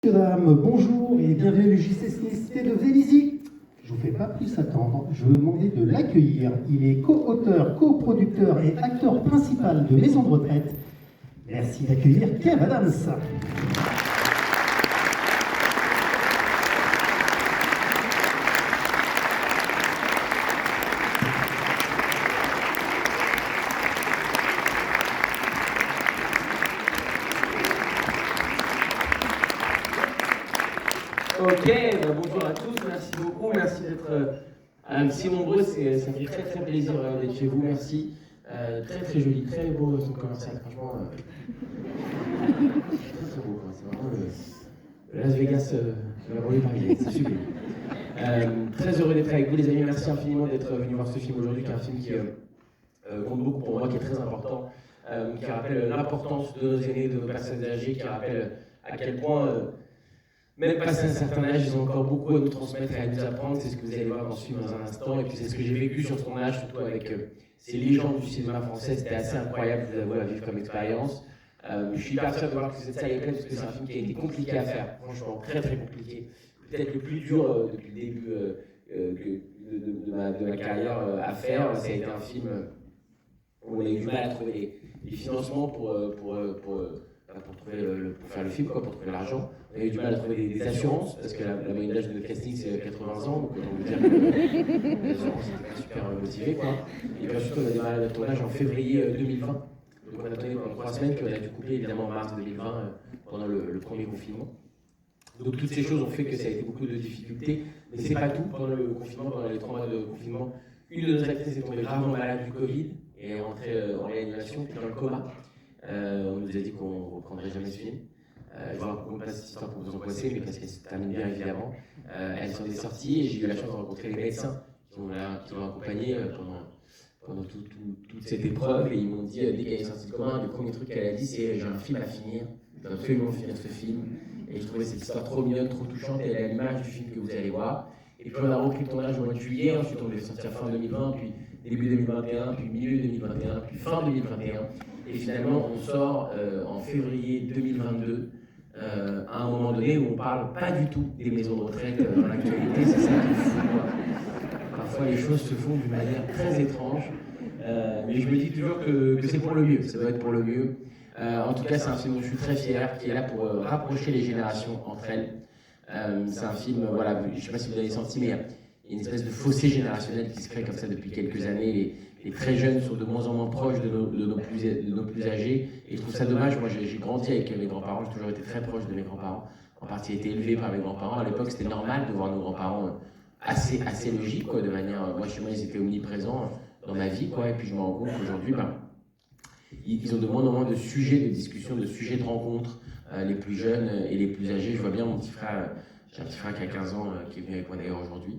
Messieurs, dames, bonjour et bienvenue au JC Cinécité de Vélizy. Je ne vous fais pas plus attendre, je vais vous demander de l'accueillir. Il est co-auteur, coproducteur et acteur principal de Maison de retraite. Merci d'accueillir Kev Adams. Ok, bonjour à tous, merci beaucoup, merci d'être si nombreux, ça me fait très très plaisir d'être chez vous, merci. Très joli, très beau centre commercial, franchement. Très beau, quoi. C'est vraiment le Las Vegas de la banlieue parisienne, c'est sublime. Très heureux d'être avec vous les amis, merci infiniment d'être venus voir ce film aujourd'hui, qui est un film qui compte beaucoup pour moi, qui est très important, qui rappelle l'importance de nos aînés, de nos personnes âgées, qui rappelle à quel point... même passé un certain âge, ils ont encore beaucoup à nous transmettre et à nous apprendre. C'est ce que vous allez voir dans ce film dans un instant. Et puis c'est ce que j'ai vécu sur son âge, surtout avec ces légendes du cinéma français. C'était assez incroyable, je vous avoue, à vivre comme expérience. Je suis hyper fier de voir que cette salle est pleine parce que c'est un film qui a été compliqué à faire. Franchement, très compliqué. Peut-être le plus dur depuis le début de ma carrière à faire. Ça a été un film où on a eu du mal à trouver les financements pour faire le film, pour trouver l'argent. On a eu du mal à trouver des assurances, parce que la moyenne d'âge de notre casting c'est 80 ans, donc autant vous dire que les assurances n'étaient pas super motivées. Et puis ensuite on a démarré notre tournage en février 2020. Donc on a tourné pendant 3 semaines, puis on a dû couper évidemment en mars 2020 pendant le premier confinement. Donc toutes ces choses ont fait que ça a été beaucoup de difficultés, mais c'est pas tout. Pendant le confinement, pendant les 3 mois de confinement, une de nos actrices est tombée gravement malade du Covid et est rentrée en réanimation, puis dans le coma. On nous a dit qu'on ne reprendrait jamais ce film. Je ne raconte pas cette histoire pour vous angoisser, mais parce qu'elle se termine bien évidemment. Elle s'en est sortie et j'ai eu la chance de rencontrer les médecins qui l'ont accompagnée pendant toute cette épreuve. Et ils m'ont dit, dès qu'elle est sortie de coma, le premier truc qu'elle a dit, c'est j'ai un film à finir, je dois absolument finir ce film. Et je trouvais cette histoire trop mignonne, trop touchante, et elle est à l'image du film que vous allez voir. Et puis on a repris le tournage au mois de juillet, ensuite on devait sortir fin 2020, puis début 2021, puis milieu 2021, puis fin 2021. Et finalement, on sort en février 2022, à un moment donné où on ne parle pas du tout des maisons de retraite dans l'actualité. C'est ça qui est fou. Parfois, les choses se font d'une manière très étrange. Mais je me dis toujours que c'est pour le mieux. Ça doit être pour le mieux. En tout cas, c'est un film dont je suis très fier, qui est là pour rapprocher les générations entre elles. C'est un film, voilà, je ne sais pas si vous l'avez senti, mais il y a une espèce de fossé générationnel qui se crée comme ça depuis quelques années. Les très jeunes sont de moins en moins proches de nos plus âgés, et je trouve ça dommage. Moi j'ai grandi avec mes grands-parents, j'ai toujours été très proche de mes grands-parents, en partie été élevé par mes grands-parents. À l'époque c'était normal de voir nos grands-parents assez logiques, de manière, moi chez moi ils étaient omniprésents dans ma vie, et puis je me rends compte qu'aujourd'hui ils ont de moins en moins de sujets de discussion, de sujets de rencontre, les plus jeunes et les plus âgés. Je vois bien mon petit frère, j'ai un petit frère qui a 15 ans, qui est venu avec moi d'ailleurs aujourd'hui,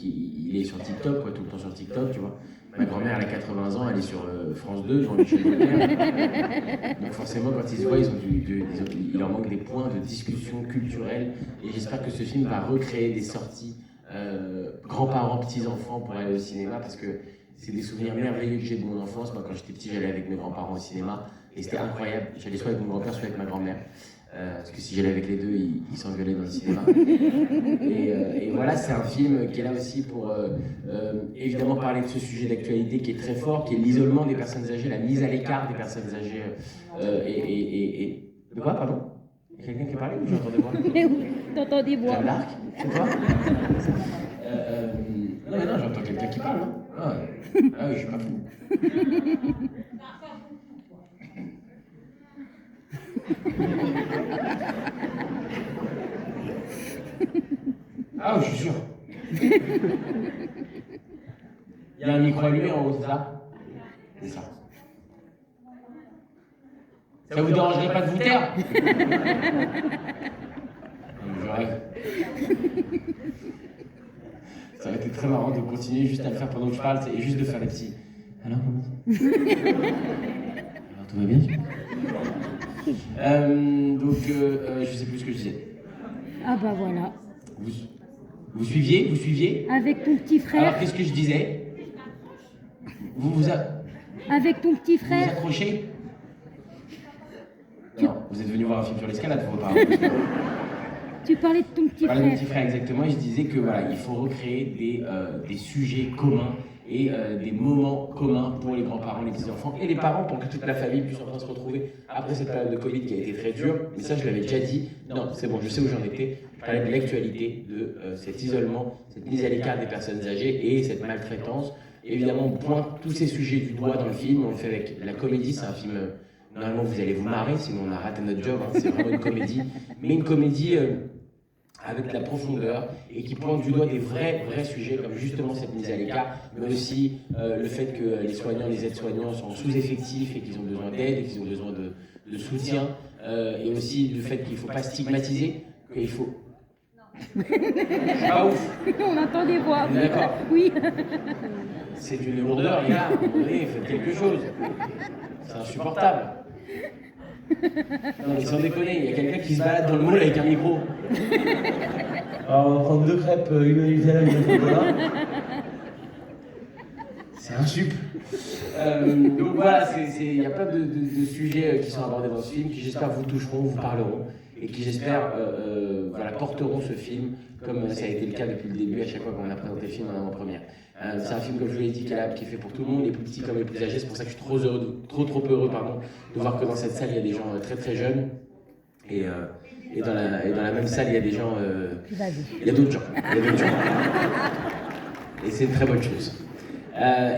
il est sur TikTok, tout le temps sur TikTok, tu vois. Ma grand-mère, elle a 80 ans, elle est sur France 2, Jean-Michel Drucker. Donc forcément, quand ils se voient, il leur manque des points de discussion culturelle. Et j'espère que ce film va recréer des sorties grands-parents, petits-enfants pour aller au cinéma, parce que c'est des souvenirs merveilleux que j'ai de mon enfance. Moi, quand j'étais petit, j'allais avec mes grands-parents au cinéma, et c'était incroyable. J'allais soit avec mon grand-père, soit avec ma grand-mère. Parce que si j'allais avec les deux, ils s'engueulaient dans le cinéma. Et voilà, c'est un film qui est là aussi pour évidemment parler de ce sujet d'actualité qui est très fort, qui est l'isolement des personnes âgées, la mise à l'écart des personnes âgées. De quoi, pardon? Il y a quelqu'un qui parlait ou j'entendais moi? T'entends des voix. Jeanne d'Arc? C'est quoi? Non, j'entends quelqu'un qui parle, non? Ah oui, je suis pas fou. Ah oui, je suis sûr. Il y a un micro allumé en haut, c'est ça? C'est ça. Ça vous dérangerait pas de vous taire? Je rêve. Ça aurait été très marrant de continuer juste à le faire pendant que je parle et juste de faire les petits. Alors, comment ça? Alors, tout va bien? Je sais plus ce que je disais. Ah bah voilà. Vous suiviez? Avec ton petit frère. Alors, qu'est-ce que je disais? Avec ton petit Vous frère. accrochez? Non, vous êtes venu voir un film sur l'escalade, vous pas. Tu parlais de ton petit Voilà, mon frère. petit frère, exactement. Et je disais que voilà, il faut recréer des sujets communs et des moments communs pour les grands-parents, les petits-enfants et les parents pour que toute la famille puisse enfin se retrouver après cette période de Covid qui a été très dure. Mais ça, je l'avais déjà dit. Non, c'est bon, je sais où j'en étais. Je parlais de l'actualité, de cet isolement, cette mise à l'écart des personnes âgées et cette maltraitance. Et évidemment, on pointe tous ces sujets du doigt dans le film. On le fait avec la comédie. C'est un film, normalement, vous allez vous marrer, sinon on a raté notre job. Hein. C'est vraiment une comédie. Mais une comédie avec de la profondeur et qui pointe du doigt des vrais sujets comme justement cette mise à l'écart, mais aussi le fait que les soignants, les aides-soignants sont sous-effectifs et qu'ils ont besoin d'aide et qu'ils ont besoin de soutien, et aussi le fait qu'il ne faut pas stigmatiser, qu'il faut... Pas ouf. On entend des voix. D'accord. Oui. C'est d'une lourdeur, les gars, à un moment donné, faites quelque chose. C'est insupportable. Non mais sans déconner, il y a quelqu'un qui se balade dans le mall avec un micro. Alors on va prendre 2 crêpes, une au Nutella, une au chocolat. C'est un sup. Donc voilà, il y a plein de sujets qui sont abordés dans ce film qui j'espère vous toucheront, vous parleront et qui j'espère voilà, porteront ce film comme ça a été le cas depuis le début à chaque fois qu'on a présenté le film en avant-première. C'est un film, comme je vous l'ai dit, qui est fait pour tout le monde, les plus petits comme les plus âgés. C'est pour ça que je suis trop heureux, trop heureux de voir que dans cette salle il y a des gens très jeunes et dans la même salle il y a des gens, il y a d'autres gens, et c'est une très bonne chose.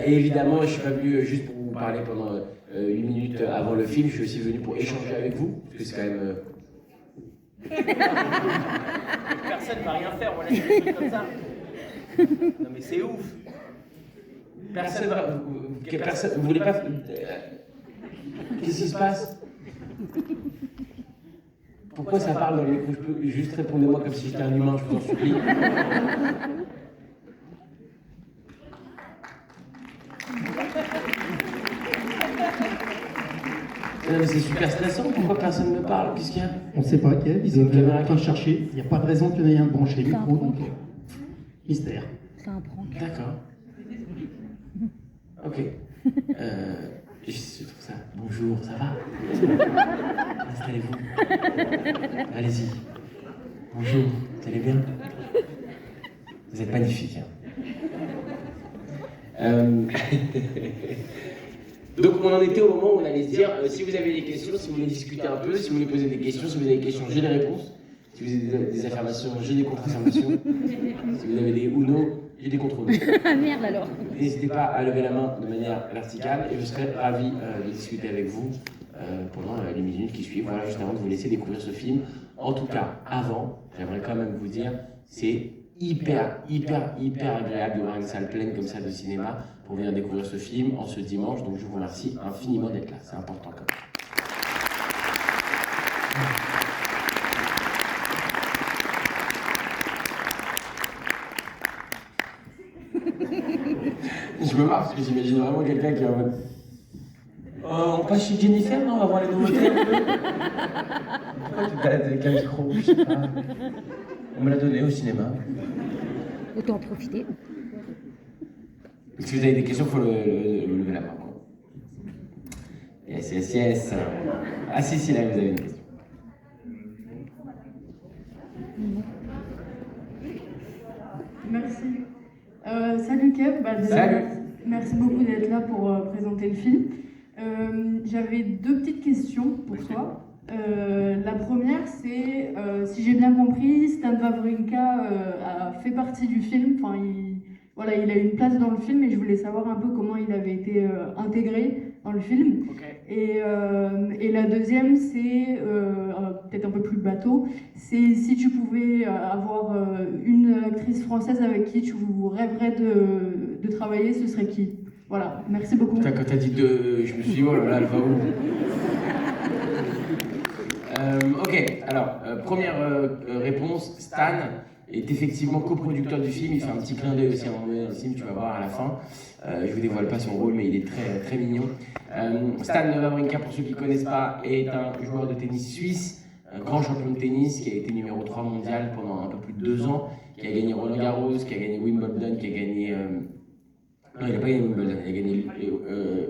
Et évidemment, je suis pas venu juste pour vous parler pendant 1 minute avant le film. Je suis aussi venu pour échanger avec vous, parce que c'est quand même. Personne ne va rien faire, voilà, des trucs comme ça. Non mais c'est ouf. Personne, vous voulez pas. Qu'est-ce qui se passe? Pourquoi ça parle dans le micro? Juste répondez-moi comme si j'étais un humain, je vous en supplie. C'est super stressant, pourquoi personne ne me parle? Qu'est-ce qu'il y a? On ne sait pas, Kev, ils étaient en train de chercher. Il n'y a pas de raison qu'il y en ait un de branché le micro, donc mystère. C'est un prank. D'accord. Ok. Je trouve ça. Bonjour, ça va? Installez-vous. Allez-y. Bonjour, vous allez bien? Vous êtes magnifique. Hein. Donc on en était au moment où on allait se dire, si vous avez des questions, si vous voulez discuter un peu, si vous voulez poser des questions, si vous avez des questions, j'ai des réponses. Si vous avez des affirmations, j'ai des contre-affirmations. Si vous avez des Uno, j'ai des contre-Uno. Ah merde alors. N'hésitez pas à lever la main de manière verticale et je serai ravi de discuter avec vous pendant les minutes qui suivent. Voilà, juste avant de vous laisser découvrir ce film. En tout cas, avant, j'aimerais quand même vous dire, c'est hyper agréable de voir une salle pleine comme ça de cinéma pour venir découvrir ce film en ce dimanche. Donc je vous remercie infiniment d'être là, c'est important quand même. Je me marre parce que j'imagine vraiment quelqu'un qui est en mode on passe chez Jennifer, non? On va voir les nouveautés un peu. Pourquoi tu te balades avec un micro? Je sais pas. On me l'a donné au cinéma. Autant en profiter. Si vous avez des questions, il faut lever la main. Yes. Ah si, là, vous avez une question. Merci. Salut Kev. Salut. Merci beaucoup d'être là pour présenter le film. J'avais 2 petites questions pour toi. La première, c'est, si j'ai bien compris, Stan Wawrinka a fait partie du film. Enfin, il a une place dans le film et je voulais savoir un peu comment il avait été intégré dans le film. Okay. Et la deuxième, c'est peut-être un peu plus bateau, c'est si tu pouvais avoir une actrice française avec qui tu rêverais de travailler, ce serait qui? Voilà, merci beaucoup. Putain, quand t'as dit je me suis dit, oh là là, elle va où? Ok, alors, première réponse, Stan est effectivement coproducteur du film, il fait un petit clin d'œil aussi à un moment donné dans le film, tu vas voir à la fin. Je vous dévoile pas son rôle, mais il est très mignon. Stan Wawrinka, pour ceux qui ne connaissent pas, est un joueur de tennis suisse, un grand champion de tennis qui a été numéro 3 mondial pendant un peu plus de 2 ans, qui a gagné Roland Garros, qui a gagné Wimbledon, qui a gagné... non, il n'a pas gagné Wimbledon, il a gagné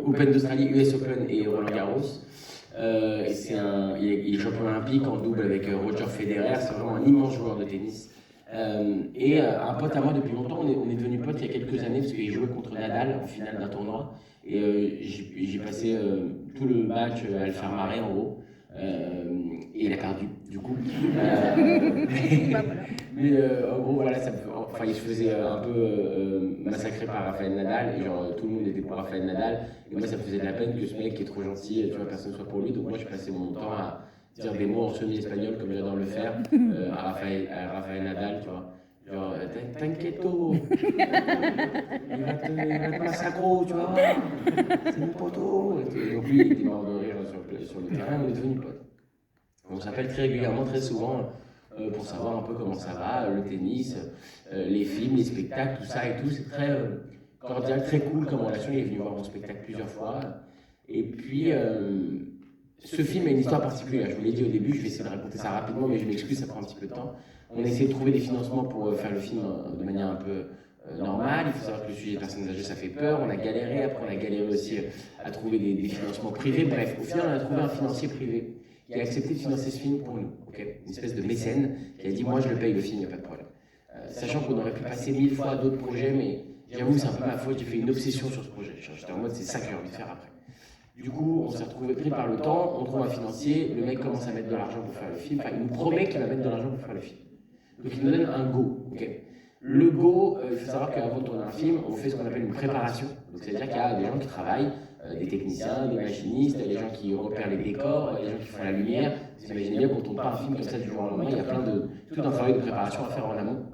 Open d'Australie, US Open et Roland Garros. Il est champion olympique en double avec Roger Federer, c'est vraiment un immense joueur de tennis. Un pote à moi depuis longtemps, on est devenus potes il y a quelques années parce qu'il jouait contre Nadal en finale d'un tournoi. Et j'ai passé tout le match à le faire marrer en gros. Et il a perdu du coup. En gros voilà, il se faisait un peu massacrer par Rafael Nadal. Et genre tout le monde était pour Rafael Nadal. Et moi ça me faisait de la peine que ce mec qui est trop gentil, tu vois, personne ne soit pour lui. Donc moi je passais mon temps à dire des mots en semi-espagnol comme j'adore le faire à Rafael Nadal, tu vois. Genre, t'inquièto, il va te massacrer, tu vois, c'est mon poteau. Et donc lui, il était mort de rire sur le terrain, on est devenus potes. On s'appelle très régulièrement, très souvent, pour savoir un peu comment ça va, le tennis, les films, les spectacles, tout ça et tout. C'est très cordial, très cool comme relation. Il est venu voir mon spectacle plusieurs fois. Et puis, ce film a une histoire particulière. Je vous l'ai dit au début, je vais essayer de raconter ça rapidement, mais je m'excuse, ça prend un petit peu de temps. On a essayé de trouver des financements pour faire le film de manière un peu normale. Il faut savoir que le sujet des personnes âgées, ça fait peur. On a galéré. Après, on a galéré aussi à trouver des financements privés. Bref, au final, on a trouvé un financier privé qui a accepté de financer ce film pour nous. Okay, une espèce de mécène qui a dit « Moi, je le paye le film, il n'y a pas de problème. » Sachant qu'on aurait pu passer 1000 fois à d'autres projets, mais j'avoue, c'est un peu ma faute. J'ai fait une obsession sur ce projet. J'étais en mode « C'est ça que j'ai envie de faire après. » Du coup, on s'est retrouvé pris par le temps. On trouve un financier. Le mec commence à mettre de l'argent pour faire le film. Enfin, il nous promet qu'il va mettre de l'argent pour faire le film. Donc il nous donne un go. Okay. Le go, il faut savoir qu'avant de tourner un film, on fait ce qu'on appelle une préparation. Donc c'est-à-dire qu'il y a des gens qui travaillent, des techniciens, des machinistes, des gens qui repèrent les décors, des gens qui font la lumière. Vous imaginez bien, quand on tourne pas un film comme ça du jour au lendemain, il y a tout un travail de préparation à faire en amont.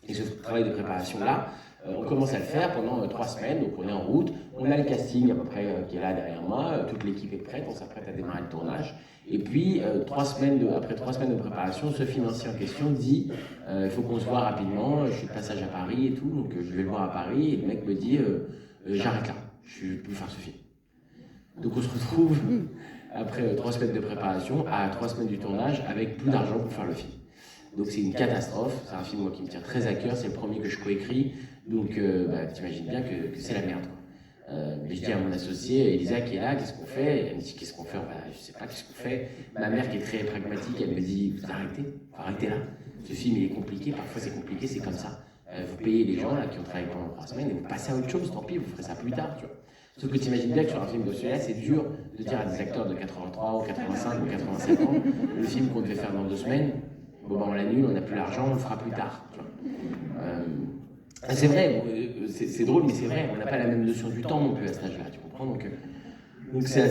Et ce travail de préparation-là, on commence à le faire pendant 3 semaines, donc on est en route, on a le casting à peu près qui est là derrière moi, toute l'équipe est prête, on s'apprête à démarrer le tournage. Et puis, après 3 semaines de préparation, ce financier en question dit il faut qu'on se voit rapidement, je suis de passage à Paris et tout, donc je vais le voir à Paris, et le mec me dit j'arrête là, je ne veux plus faire ce film. Donc on se retrouve, après 3 semaines de préparation, à 3 semaines du tournage, avec plus d'argent pour faire le film. Donc c'est une catastrophe, c'est un film moi, qui me tient très à cœur, c'est le premier que je coécris, donc t'imagines bien que c'est la merde. Quoi. Mais je dis à mon associé, Elisa qui est là, qu'est-ce qu'on fait? Elle me dit, qu'est-ce qu'on fait? Je sais pas, qu'est-ce qu'on fait? Ma mère qui est très pragmatique, elle me dit, vous arrêtez là. Ce film il est compliqué, parfois c'est compliqué, c'est comme ça. Vous payez les gens là, qui ont travaillé pendant 3 semaines et vous passez à autre chose, tant pis, vous ferez ça plus tard. Tu vois. Sauf que tu imagines bien que sur un film de celui-là, c'est dur de dire à des acteurs de 83 ou 85 ou 87 ans, le film qu'on devait faire dans 2 semaines, bon ben on l'annule, on n'a plus l'argent, on le fera plus tard. Tu vois. C'est vrai, c'est drôle, mais c'est vrai, on n'a pas la même notion du temps non plus à cet âge-là, tu comprends? Donc c'est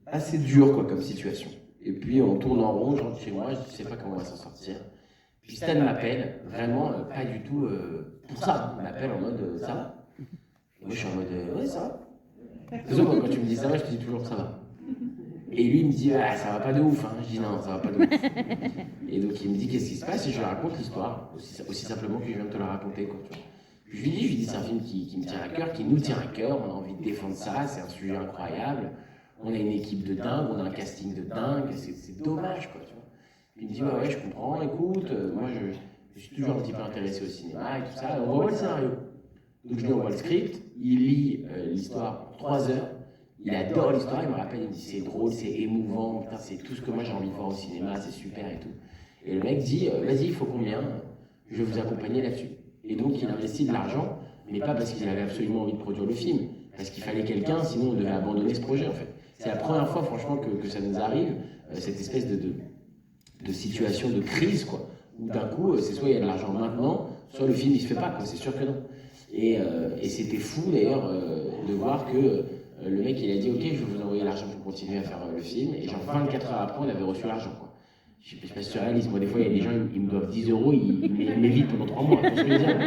assez dur quoi, comme situation. Et puis on tourne en rond, je rentre chez moi, je ne sais pas comment on va s'en sortir. Puis Stan m'appelle, vraiment pas du tout pour ça, il m'appelle en mode ça va? Et moi je suis en mode ouais, ça va. De toute façon, quand tu me dis ça va, je te dis toujours ça va. Et lui il me dit ah, ça va pas de ouf, hein. Je dis non, ça va pas de ouf. Et donc il me dit qu'est-ce qui se passe et je lui raconte l'histoire, aussi simplement que je viens de te la raconter. Quoi, tu vois. Je lui dis c'est un film qui me tient à cœur, qui nous tient à cœur, on a envie de défendre ça, c'est un sujet incroyable, on a une équipe de dingue, on a un casting de dingue, c'est dommage quoi. Tu vois. Il me dit ouais, je comprends, écoute, moi je suis toujours un petit peu intéressé au cinéma et tout ça, on voit le scénario. Donc je lui envoie le script, il lit l'histoire en 3 heures. Il adore l'histoire, il me rappelle, il me dit c'est drôle, c'est émouvant, putain, c'est tout ce que moi j'ai envie de voir au cinéma, c'est super et tout. Et le mec dit vas-y, il faut combien? Je vais vous accompagner là-dessus. Et donc il investit de l'argent, mais pas parce qu'il avait absolument envie de produire le film, parce qu'il fallait quelqu'un, sinon on devait abandonner ce projet en fait. C'est la première fois franchement que ça nous arrive, cette espèce de situation de crise quoi, où d'un coup c'est soit il y a de l'argent maintenant, soit le film il se fait pas quoi, c'est sûr que non. Et c'était fou d'ailleurs de voir que le mec il a dit ok je vais vous envoyer l'argent pour continuer à faire le film et genre 24 heures après on avait reçu l'argent quoi. Je sais pas si tu réalises, moi des fois il y a des gens ils me doivent 10 €, ils m'évitent pendant 3 mois, tu vois ce que je veux dire.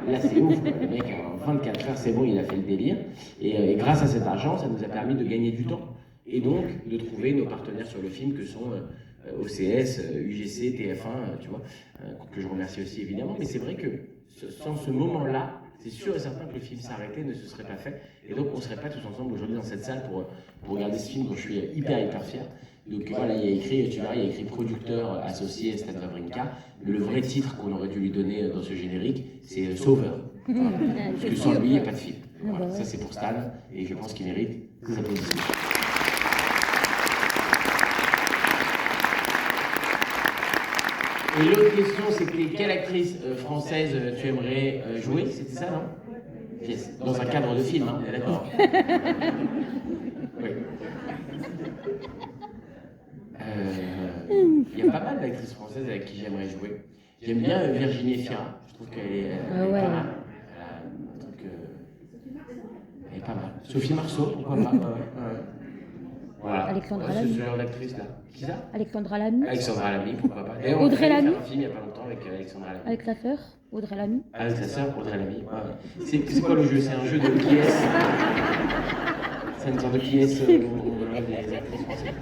Là c'est ouf quoi. Le mec en 24 heures c'est bon il a fait le délire et grâce à cet argent ça nous a permis de gagner du temps et donc de trouver nos partenaires sur le film que sont OCS, UGC, TF1, tu vois, que je remercie aussi évidemment, mais c'est vrai que sans ce moment-là, c'est sûr et certain que le film s'arrêtait, ne se serait pas fait, et donc on ne serait pas tous ensemble aujourd'hui dans cette salle pour regarder ce film dont je suis hyper fier. Donc voilà, il y a écrit, tu verras, il y a écrit producteur associé Stan Wawrinka, mais le vrai titre qu'on aurait dû lui donner dans ce générique, c'est Sauveur. Voilà. Parce que sans lui, il n'y a pas de film. Voilà, ça c'est pour Stan, et je pense qu'il mérite sa position. Et l'autre question, c'était quelle actrice française tu aimerais jouer? C'était ça, non? Yes. Dans un cadre de film, hein, on est d'accord. Oui. Il y a pas mal d'actrices françaises avec qui j'aimerais jouer. J'aime bien Virginie Efira. Je trouve qu'elle est, elle est pas mal. Elle est pas mal. Sophie Marceau, pourquoi pas. Voilà. Alexandra C'est Lamy. ce genre d'actrice là. Qui ça? Alexandra Lamy. Alexandra Lamy, pourquoi pas. D'ailleurs, Audrey on a fait Lamy. un film il n'y a pas longtemps avec Alexandra Lamy. Avec sa sœur, Audrey Lamy. Avec sa sœur, Audrey Lamy. Ouais. C'est quoi le jeu? C'est un jeu de qui est-ce? C'est une sorte de qui est-ce on rêve des actrices françaises.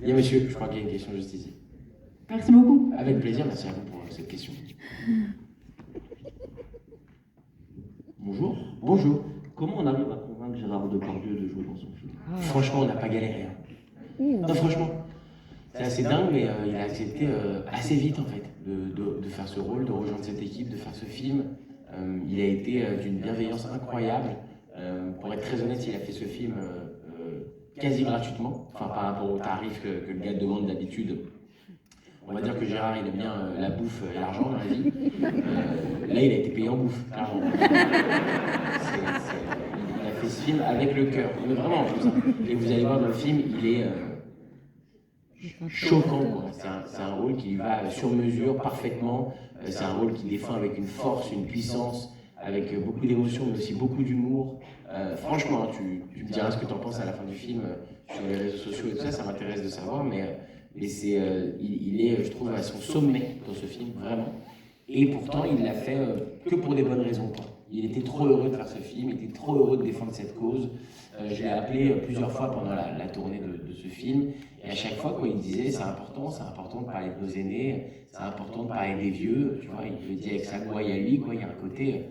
Il y a monsieur, je crois qu'il y a une question juste ici. Merci beaucoup. Avec plaisir, merci à vous pour cette question. Bonjour. Bonjour. Comment on arrive à convaincre Gérard Depardieu de jouer dans son film? Franchement, on n'a pas galéré. Non, franchement. C'est assez dingue, mais il a accepté assez vite en fait de faire ce rôle, de rejoindre cette équipe, de faire ce film. Il a été d'une bienveillance incroyable. Pour être très honnête, il a fait ce film quasi gratuitement, enfin par rapport au tarif que le gars demande d'habitude. On va dire que Gérard, il aime bien la bouffe et l'argent dans la vie. Là, il a été payé en bouffe, clairement. Il a fait ce film avec le cœur, mais vraiment comme ça. Et vous allez voir dans le film, il est choquant, quoi. C'est un rôle qui lui va sur mesure, parfaitement. C'est un rôle qui défend avec une force, une puissance, avec beaucoup d'émotions, mais aussi beaucoup d'humour. Franchement, tu me diras ce que tu en penses à la fin du film sur les réseaux sociaux et tout ça, ça m'intéresse de savoir, mais il est, je trouve, à son sommet dans ce film, vraiment. Et pourtant, il l'a fait que pour des bonnes raisons, quoi. Il était trop heureux de faire ce film, il était trop heureux de défendre cette cause. Je l'ai appelé plusieurs fois pendant la tournée de ce film, et à chaque fois, quoi, il disait c'est important de parler de nos aînés, c'est important de parler des vieux, tu vois, il le dit avec sa gouaille à lui, quoi, il y a un côté,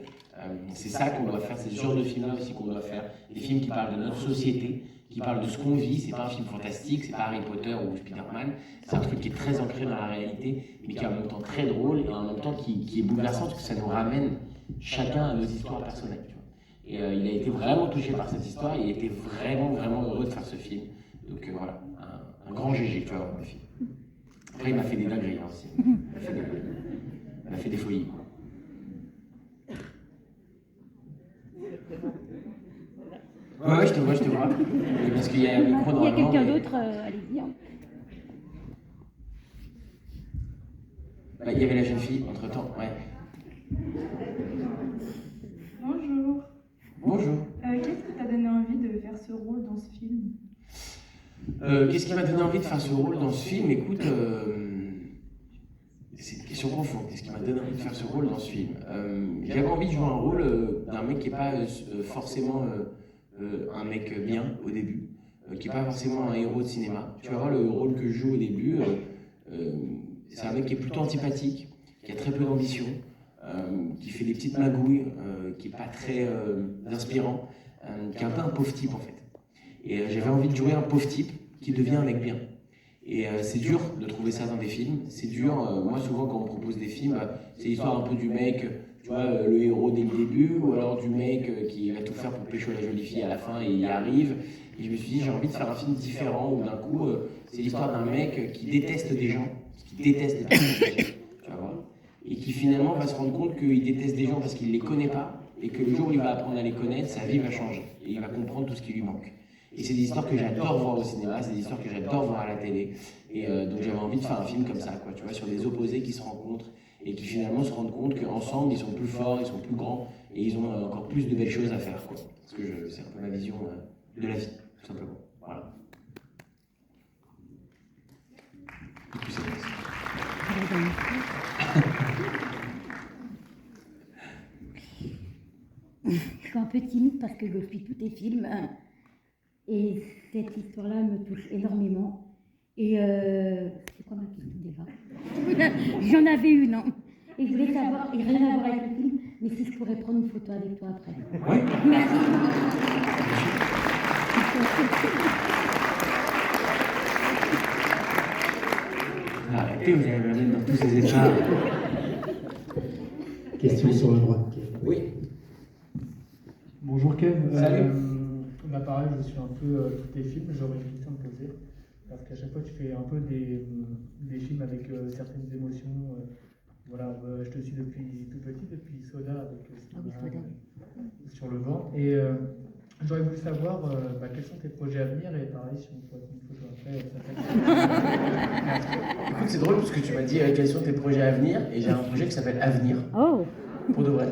c'est ça qu'on doit faire, c'est ce genre de film-là aussi qu'on doit faire, des films qui parlent de notre société, qui parlent de ce qu'on vit, c'est pas un film fantastique, c'est pas Harry Potter ou Spider-Man, c'est un truc qui est très ancré dans la réalité, mais qui est en même temps très drôle, et en même temps qui est bouleversant, parce que ça nous ramène chacun à nos histoires personnelles, tu vois. Et il a été vraiment touché par cette histoire, il était vraiment, vraiment heureux de faire ce film. Donc voilà, un grand GG, tu vois, dans le film. Après, il m'a fait des dingueries hein, aussi. Il m'a fait des folies. Ouais, je te vois. Et parce qu'il y a un micro Il y a normalement. quelqu'un d'autre, allez-y. Hein. Bah, il y avait la jeune fille, entre-temps, ouais. Bonjour. Bonjour. Qu'est-ce qui t'a donné envie de faire ce rôle dans ce film? Qu'est-ce qui m'a donné envie de faire ce rôle dans ce film? Écoute, c'est une question profonde. Qu'est-ce qui m'a donné envie de faire ce rôle dans ce film? J'avais envie de jouer un rôle d'un mec qui n'est pas forcément un mec bien au début, qui n'est pas forcément un héros de cinéma. Tu vas voir le rôle que je joue au début, c'est un mec qui est plutôt antipathique, qui a très peu d'ambition, qui fait des petites magouilles, qui n'est pas très inspirant, qui est un peu un pauvre type en fait. Et j'avais envie de jouer un pauvre type qui devient un mec bien. Et c'est dur de trouver ça dans des films, c'est dur, moi souvent quand on me propose des films, c'est l'histoire un peu du mec, tu vois, le héros dès le début, ou alors du mec qui va tout faire pour pécho la jolie fille à la fin et il y arrive. Et je me suis dit, j'ai envie de faire un film différent où d'un coup, c'est l'histoire d'un mec qui déteste des gens, qui déteste des personnes, tu vas voir, et qui finalement va se rendre compte qu'il déteste des gens parce qu'il ne les connaît pas, et que le jour où il va apprendre à les connaître, sa vie va changer, et il va comprendre tout ce qui lui manque. Et c'est des histoires que j'adore voir au cinéma, c'est des histoires que j'adore voir à la télé. Et donc j'avais envie de faire un film comme ça, quoi, tu vois, sur des opposés qui se rencontrent et qui finalement se rendent compte qu'ensemble, ils sont plus forts, ils sont plus grands et ils ont encore plus de belles choses à faire, quoi. Parce que c'est un peu ma vision de la vie, tout simplement. Voilà. Du coup, c'est Je suis un peu timide parce que je suis tous tes films et cette histoire-là me touche énormément. Et c'est quoi ma question déjà? J'en avais une, hein. Et je voulais savoir, et rien à voir avec le film, mais si je pourrais prendre une photo avec toi après. Oui. Merci. Arrêtez, vous allez me mettre dans tous ces états. Question sur la droite. Oui. Bonjour Kev. Salut. Pareil, je suis un peu tous tes films, j'aurais une question à te poser. parce qu'à chaque fois tu fais un peu des films avec certaines émotions. Voilà, je te suis depuis tout petit, depuis Soda avec sur le vent. Et j'aurais voulu savoir quels sont tes projets à venir et pareil si on peut une photo après. Écoute, c'est drôle parce que tu m'as dit quels sont tes projets à venir et j'ai un projet qui s'appelle Avenir. Oh. Pour de vrai.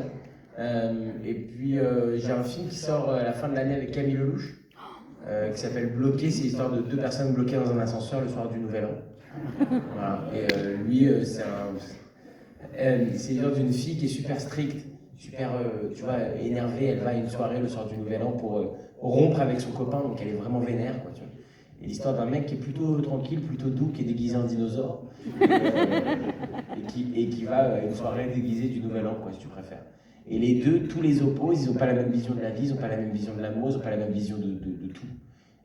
Et puis j'ai un film qui sort à la fin de l'année avec Camille Lelouch qui s'appelle Bloqué. C'est l'histoire de deux personnes bloquées dans un ascenseur le soir du Nouvel An. Voilà. Et lui, c'est l'histoire d'une fille qui est super stricte, super tu vois, énervée. Elle va à une soirée le soir du Nouvel An pour rompre avec son copain, donc elle est vraiment vénère, quoi, tu vois. Et l'histoire d'un mec qui est plutôt tranquille, plutôt doux, qui est déguisé en dinosaure et qui va à une soirée déguisée du Nouvel An, quoi, si tu préfères. Et les deux, tous les opposent, ils n'ont pas la même vision de la vie, ils n'ont pas la même vision de l'amour, ils n'ont pas la même vision de tout.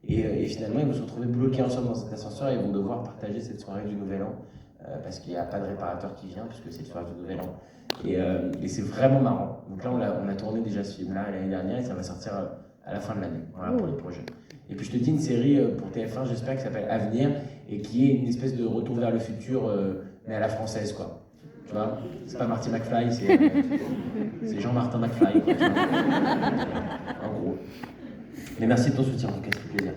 Et finalement, ils vont se retrouver bloqués ensemble dans cet ascenseur et ils vont devoir partager cette soirée du Nouvel An parce qu'il n'y a pas de réparateur qui vient, puisque c'est le soir du Nouvel An. Et c'est vraiment marrant. Donc là, on a tourné déjà ce film-là l'année dernière et ça va sortir à la fin de l'année, voilà, pour les projets. Et puis je te dis une série pour TF1, j'espère, qui s'appelle Avenir et qui est une espèce de retour vers le futur, mais à la française, quoi. Tu vois, c'est pas Marty McFly, c'est Jean-Martin McFly, quoi, tu vois. En gros. Mais merci de ton soutien, en tout cas, ça fait plaisir.